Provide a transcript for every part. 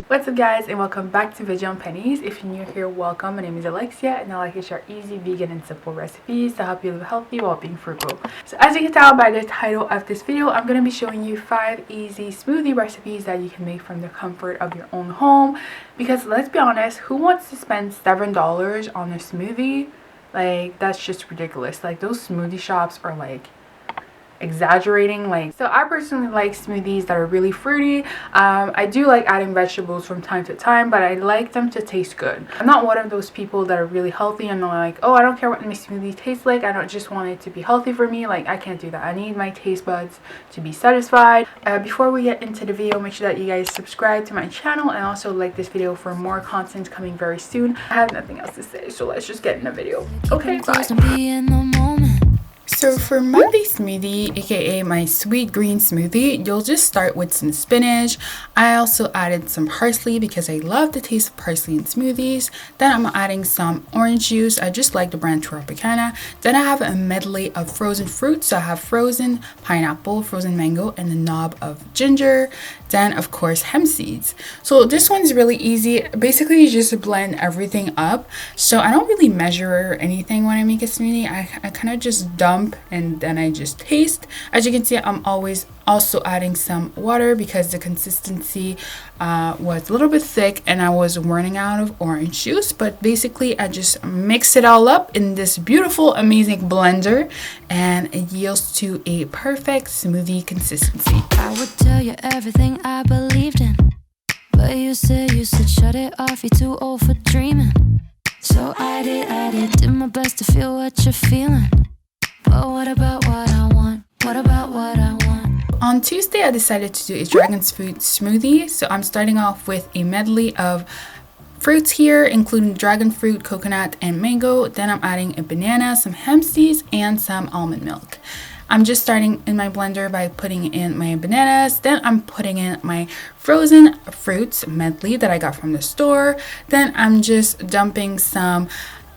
What's up guys, and welcome back to Vegan Pennies. If you're new here, welcome. My name is Alexia and I like to share easy, vegan and simple recipes to help you live healthy while being frugal. So as you can tell by the title of this video, I'm going to be showing you 5 easy smoothie recipes that you can make from the comfort of your own home. Because let's be honest, who wants to spend $7 on a smoothie? Like, that's just ridiculous. Like, those smoothie shops are like exaggerating. So I personally like smoothies that are really fruity. I do like adding vegetables from time to time, but I like them to taste good. I'm not one of those people that are really healthy and are like, oh, I don't care what my smoothie tastes like, I don't just want it to be healthy for me. Like, I can't do that. I need my taste buds to be satisfied. Before we get into the video, make sure that you guys subscribe to my channel and also like this video for more content coming very soon. I have nothing else to say, so let's just get in the video. Okay, bye. So for Monday smoothie, aka my sweet green smoothie, you'll just start with some spinach. I also added some parsley because I love the taste of parsley in smoothies. Then I'm adding some orange juice. I just like the brand Coffeeccino. Then I have a medley of frozen fruits. So I have frozen pineapple, frozen mango, and a knob of ginger. Then of course hemp seeds. So this one's really easy. Basically you just blend everything up. So I don't really measure anything when I make a smoothie. I kind of just dump and then I just taste. As you can see, I'm always also adding some water because the consistency was a little bit thick and I was running out of orange juice. But basically I just mix it all up in this beautiful, amazing blender and it yields to a perfect smoothie consistency. I would tell you everything I believed in, but you said shut it off, you're too old for dreaming. So I did my best to feel what you're feeling. But what about what I want? What about what I want? On Tuesday, I decided to do a dragon's fruit smoothie. So I'm starting off with a medley of fruits here, including dragon fruit, coconut, and mango. Then I'm adding a banana, some hemp seeds, and some almond milk. I'm just starting in my blender by putting in my bananas. Then I'm putting in my frozen fruits medley that I got from the store. Then I'm just dumping some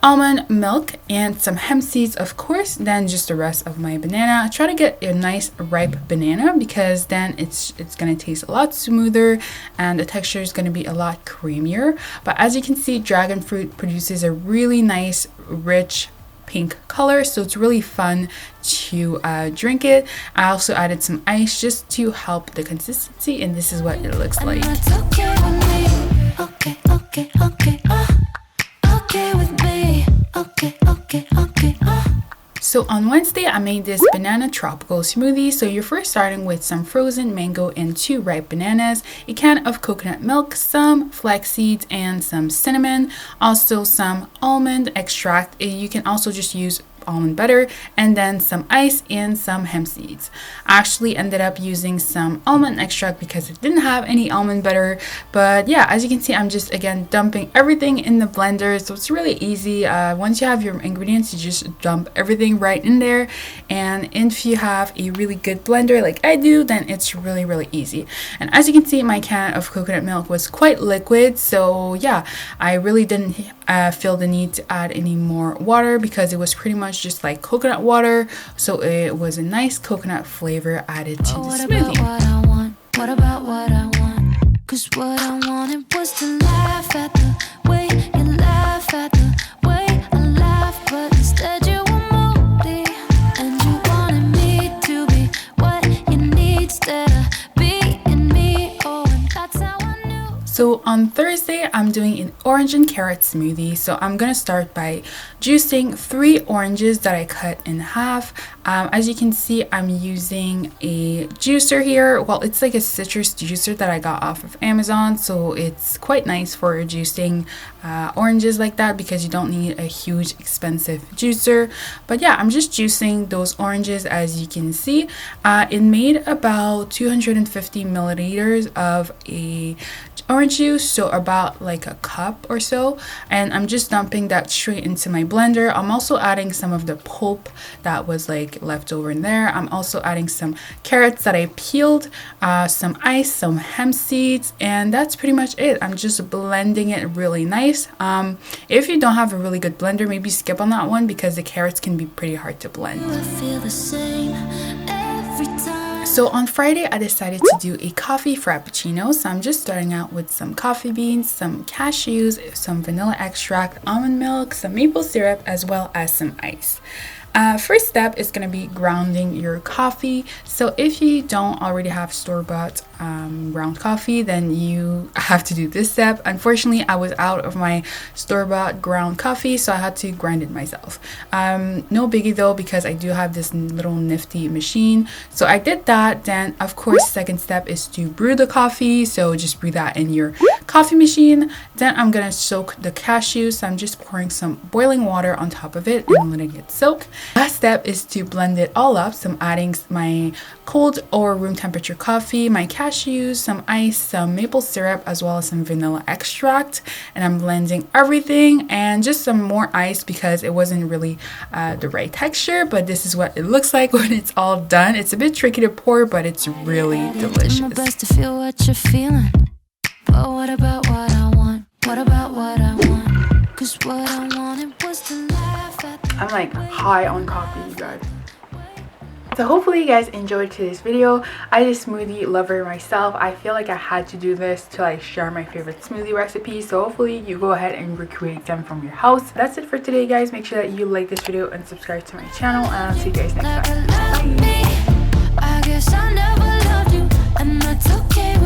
almond milk and some hemp seeds, of course, then just the rest of my banana. I try to get a nice ripe banana because then it's gonna taste a lot smoother and the texture is gonna be a lot creamier. But as you can see, dragon fruit produces a really nice rich pink color, so it's really fun to drink it. I also added some ice just to help the consistency, and this is what it looks like. So on Wednesday, I made this banana tropical smoothie. So you're first starting with some frozen mango and 2 ripe bananas, a can of coconut milk, some flax seeds, and some cinnamon, also some almond extract. You can also just use almond butter, and then some ice and some hemp seeds. I actually ended up using some almond extract because it didn't have any almond butter. But yeah, as you can see, I'm just again dumping everything in the blender. So it's really easy. Once you have your ingredients, you just dump everything right in there. And if you have a really good blender like I do, then it's really easy. And as you can see, my can of coconut milk was quite liquid. So yeah, I really didn't feel the need to add any more water because it was pretty much just like coconut water. So it was a nice coconut flavor added to the smoothie. What about what I want? Cause what I wanted was to laugh at the way you laugh at the way I laugh, but instead you were moody and you wanted me to be what you need instead of being me. Oh, and that's how I knew. So on Thursday, I'm doing an orange and carrot smoothie. So I'm gonna start by juicing 3 oranges that I cut in half. As you can see, I'm using a juicer here. Well, it's like a citrus juicer that I got off of Amazon. So it's quite nice for juicing oranges like that because you don't need a huge expensive juicer. But yeah, I'm just juicing those oranges. As you can see, it made about 250 milliliters of a orange juice, so about like a cup or so, and I'm just dumping that straight into my blender. I'm also adding some of the pulp that was like left over in there. I'm also adding some carrots that I peeled, some ice, some hemp seeds, and that's pretty much it. I'm just blending it really nice. If you don't have a really good blender, maybe skip on that one because the carrots can be pretty hard to blend. I feel the same every time. So on Friday, I decided to do a coffee frappuccino. So I'm just starting out with some coffee beans, some cashews, some vanilla extract, almond milk, some maple syrup, as well as some ice. First step is going to be grounding your coffee. So if you don't already have store-bought ground coffee, then you have to do this step. Unfortunately, I was out of my store-bought ground coffee, so I had to grind it myself. No biggie though, because I do have this little nifty machine. So I did that. Then of course, second step is to brew the coffee. So just brew that in your coffee machine. Then I'm gonna soak the cashews. So I'm just pouring some boiling water on top of it and letting it soak. Last step is to blend it all up. So I'm adding my cold or room temperature coffee, my cashews, some ice, some maple syrup, as well as some vanilla extract. And I'm blending everything and just some more ice because it wasn't really the right texture. But this is what it looks like when it's all done. It's a bit tricky to pour, but it's really delicious. My best to feel what you're feeling. But what about what I want? What about what I want? 'Cause what I wanted was to laugh at the I'm like high on coffee, you guys. So hopefully you guys enjoyed today's video. I'm a smoothie lover myself. I feel like I had to do this to like share my favorite smoothie recipes. So hopefully you go ahead and recreate them from your house. That's it for today, guys. Make sure that you like this video and subscribe to my channel. And I'll see you guys next time. Bye. I guess I never loved you, and that's okay.